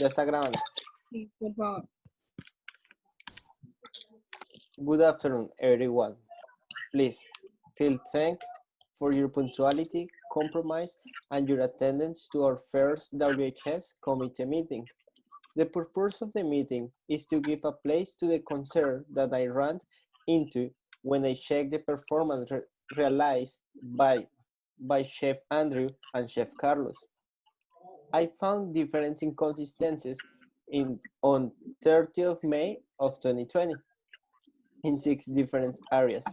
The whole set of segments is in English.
Ya está grabando. Sí, por favor. Good afternoon, everyone. Please feel thanked for your punctuality, compromise, and your attendance to our first WHS committee meeting. The purpose of the meeting is to give a place to the concern that I ran into when I checked the performance realized by Chef Andrew and Chef Carlos. I found different inconsistencies on 30th of May of 2020 in 6 different areas.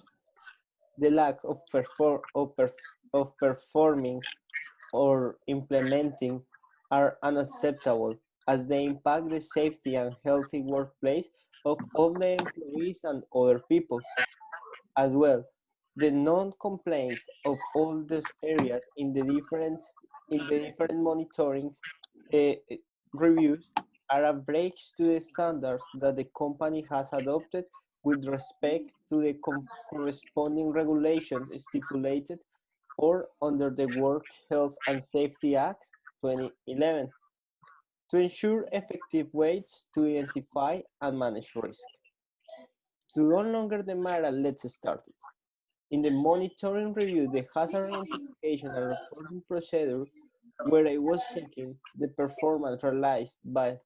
The lack of performing or implementing are unacceptable as they impact the safety and healthy workplace of all the employees and other people. As well, the non-compliance of all those areas in the different monitoring reviews are a breach to the standards that the company has adopted with respect to the corresponding regulations stipulated or under the Work Health and Safety Act 2011 to ensure effective ways to identify and manage risk. To no longer the matter, let's start it. In the monitoring review, the hazard identification and reporting procedure, where I was checking the performance realized by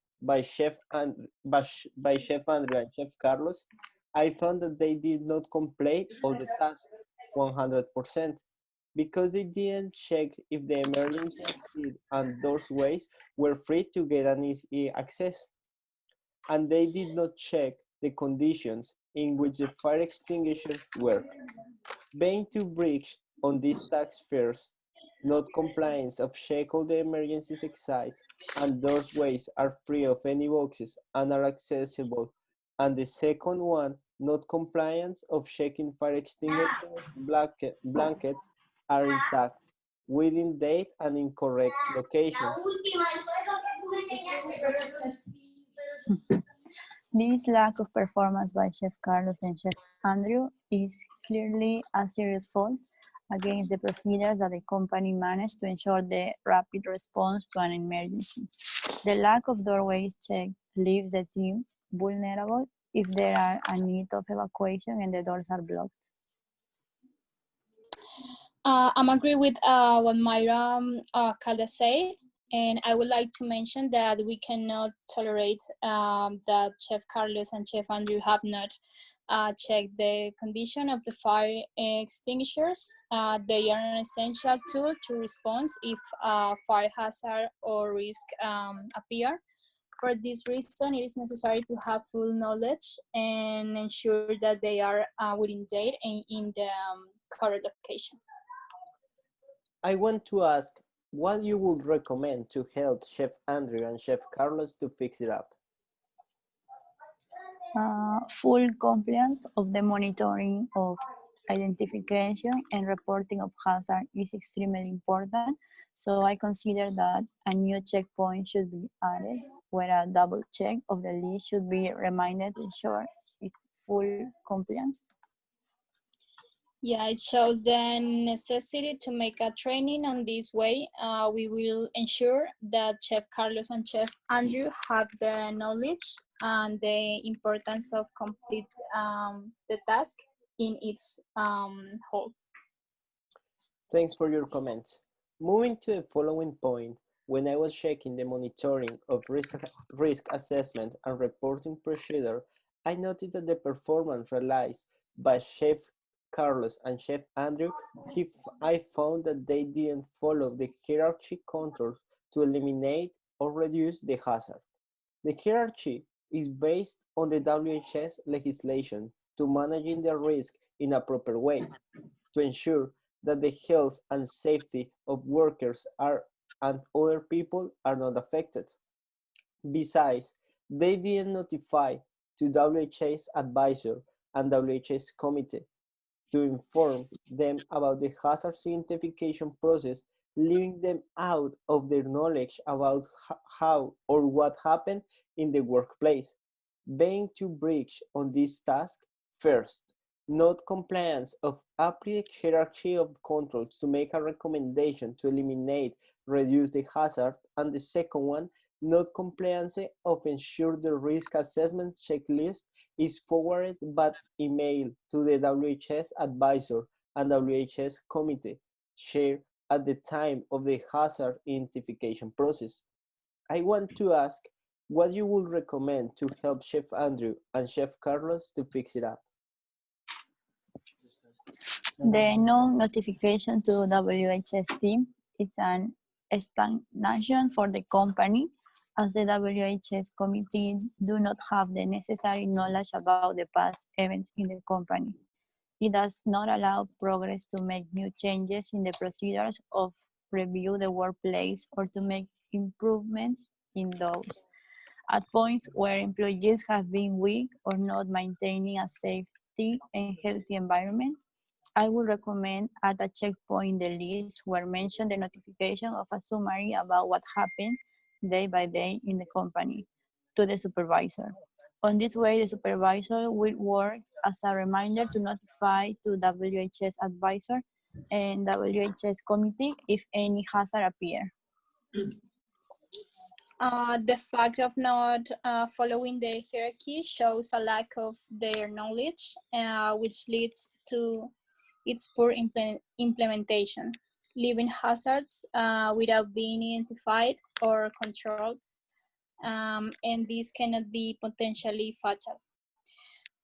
Chef Andrew and Chef Carlos, I found that they did not complete all the tasks 100% because they didn't check if the emergency exit and doorways were free to get an easy access. And they did not check the conditions in which the fire extinguishers were. Being to breach on these tax first, not compliance of check all the emergency exits and doorways are free of any boxes and are accessible. And the second one, not compliance of checking fire extinguisher blankets are intact, within date and in correct locations. This lack of performance by Chef Carlos and Chef Andrew is clearly a serious fault against the procedures that the company managed to ensure the rapid response to an emergency. The lack of doorways check leaves the team vulnerable if there are a need of evacuation and the doors are blocked. I'm agree with what Myra Calda said, and I would like to mention that we cannot tolerate that Chef Carlos and Chef Andrew have not checked the condition of the fire extinguishers. They are an essential tool to respond if fire hazard or risk appear. For this reason, it is necessary to have full knowledge and ensure that they are within date and in the correct location. I want to ask what you would recommend to help Chef Andrew and Chef Carlos to fix it up. Full compliance of the monitoring of identification and reporting of hazard is extremely important. So I consider that a new checkpoint should be added where a double check of the list should be reminded to ensure its full compliance. Yeah, it shows the necessity to make a training on this way. We will ensure that Chef Carlos and Chef Andrew have the knowledge and the importance of complete the task in its whole. Thanks for your comments. Moving to the following point, when I was checking the monitoring of risk assessment and reporting procedure, I noticed that the performance realized by Chef Carlos and Chef Andrew, I found that they didn't follow the hierarchy controls to eliminate or reduce the hazard. The hierarchy is based on the WHS legislation to managing the risk in a proper way to ensure that the health and safety of workers and other people are not affected. Besides, they didn't notify to WHS advisor and WHS committee to inform them about the hazard identification process, leaving them out of their knowledge about how or what happened in the workplace. Being to breach on this task, first, not compliance of appropriate hierarchy of controls to make a recommendation to eliminate, reduce the hazard, and the second one, Not compliance of ensure the risk assessment checklist is forwarded by email to the WHS advisor and WHS committee shared at the time of the hazard identification process. I want to ask what you would recommend to help Chef Andrew and Chef Carlos to fix it up. The non-notification to WHS team is an stagnation for the company, as the WHS committee do not have the necessary knowledge about the past events in the company. It does not allow progress to make new changes in the procedures of review the workplace or to make improvements in those. At points where employees have been weak or not maintaining a safety and healthy environment, I would recommend add a checkpoint in the list where mention the notification of a summary about what happened day by day in the company to the supervisor. On this way, the supervisor will work as a reminder to notify to WHS advisor and WHS committee if any hazard appear. The fact of not following the hierarchy shows a lack of their knowledge, which leads to its poor implementation, leaving hazards without being identified or controlled, and this cannot be potentially fatal.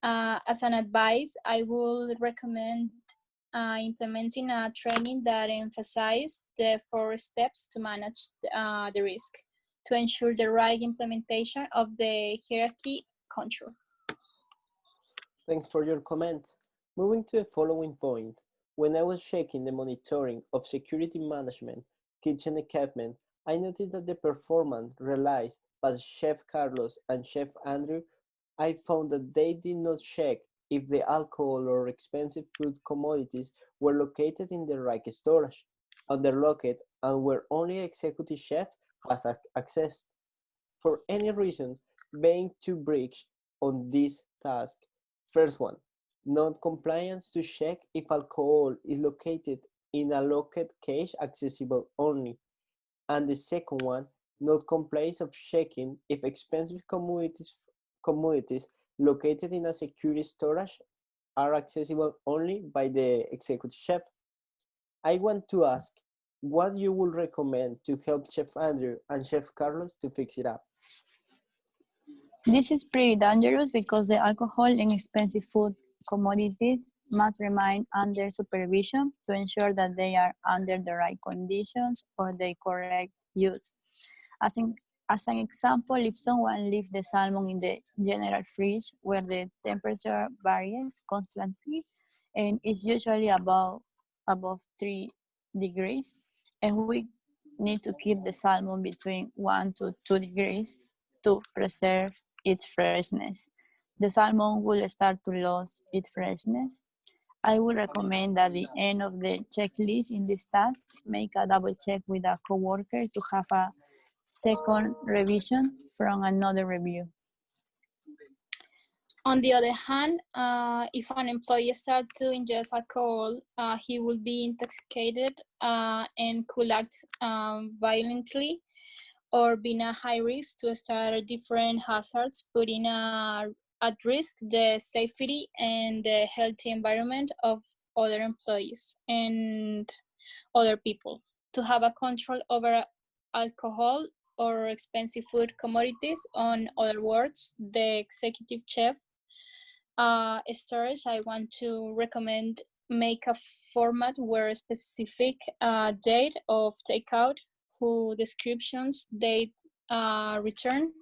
As an advice, I would recommend implementing a training that emphasizes the 4 steps to manage the risk to ensure the right implementation of the hierarchy control. Thanks for your comment. Moving to the following point, when I was checking the monitoring of security management kitchen equipment, I noticed that the performance realized by Chef Carlos and Chef Andrew. I found that they did not check if the alcohol or expensive food commodities were located in the right storage, underlocked, and where only executive chef has access. For any reason, being too breach on this task. First one, non-compliance to check if alcohol is located in a locked cage accessible only. And the second one, not compliance of checking if expensive commodities located in a secure storage are accessible only by the executive chef. I want to ask what you would recommend to help Chef Andrew and Chef Carlos to fix it up. This is pretty dangerous because the alcohol and expensive food commodities must remain under supervision to ensure that they are under the right conditions or the correct use. As, in, as an example, if someone leaves the salmon in the general fridge where the temperature varies constantly and is usually above 3 degrees, and we need to keep the salmon between 1 to 2 degrees to preserve its freshness. The salmon will start to lose its freshness. I would recommend at the end of the checklist in this task, make a double check with a coworker to have a second revision from another review. On the other hand, if an employee starts to ingest alcohol, he will be intoxicated and could act violently or be in a high risk to start different hazards, putting at risk the safety and the healthy environment of other employees and other people. To have a control over alcohol or expensive food commodities, on other words, the executive chef storage, I want to recommend make a format where specific date of takeout, who descriptions, date return,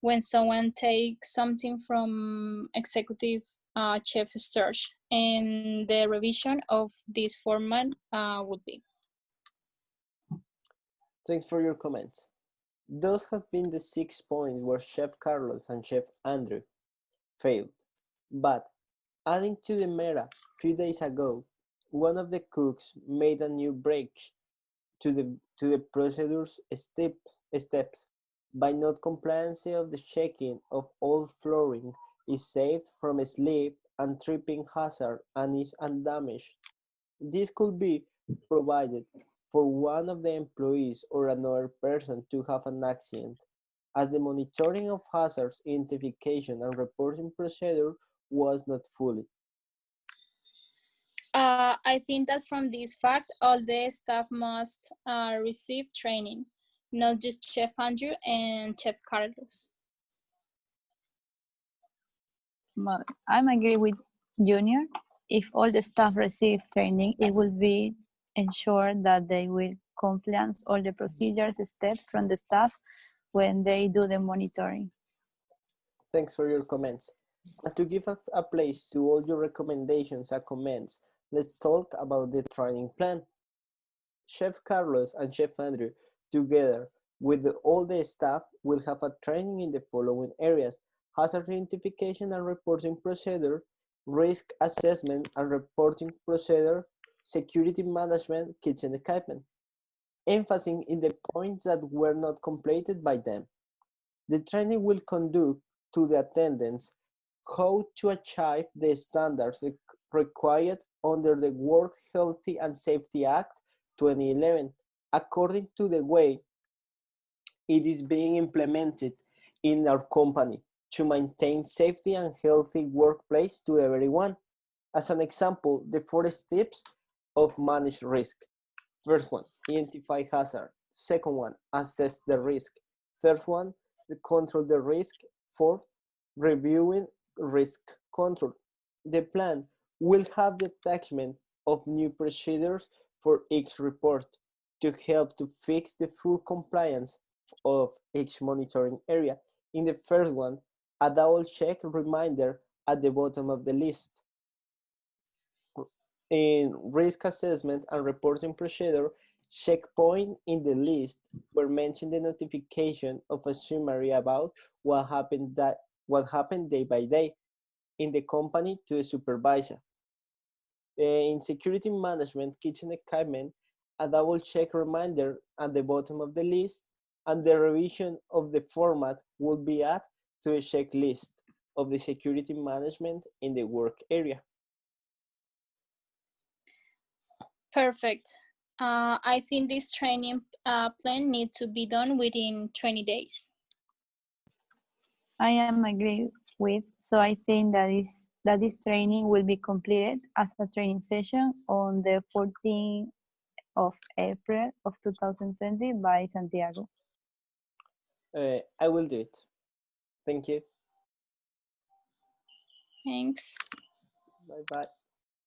when someone takes something from executive chef storage, and the revision of this format would be. Thanks for your comments. Those have been the 6 points where Chef Carlos and Chef Andrew failed. But adding to the meta, few days ago, one of the cooks made a new break to the procedure's steps. By not compliance of the checking of all flooring is saved from slip and tripping hazard and is undamaged. This could be provided for one of the employees or another person to have an accident. as the monitoring of hazards, identification, and reporting procedure was not fully. I think that from this fact, all the staff must receive training, not just Chef Andrew and Chef Carlos. Well, I'm agree with Junior. If all the staff receive training, it will be ensured that they will compliance all the procedures steps from the staff when they do the monitoring. Thanks for your comments. And to give a place to all your recommendations and comments, let's talk about the training plan. Chef Carlos and Chef Andrew, together with all the staff, will have a training in the following areas: hazard identification and reporting procedure, risk assessment and reporting procedure, security management, kitchen equipment, emphasizing in the points that were not completed by them. The training will conduct to the attendants how to achieve the standards required under the Work Healthy and Safety Act 2011, according to the way it is being implemented in our company to maintain safety and healthy workplace to everyone. As an example, the 4 steps of manage risk. First one, identify hazard. Second one, assess the risk. Third one, control the risk. Fourth, reviewing risk control. The plan will have the attachment of new procedures for each report to help to fix the full compliance of each monitoring area. In the first one, a double check reminder at the bottom of the list. In risk assessment and reporting procedure, checkpoint in the list were mentioned the notification of a summary about what happened day by day in the company to the supervisor. In security management, kitchen equipment, a double check reminder at the bottom of the list, and the revision of the format will be added to a checklist of the security management in the work area. Perfect. I think this training plan needs to be done within 20 days. I am agree with, so I think that this training will be completed as a training session on the 14th of April of 2020 by Santiago. I will do it. Thank you. Thanks. Bye-bye.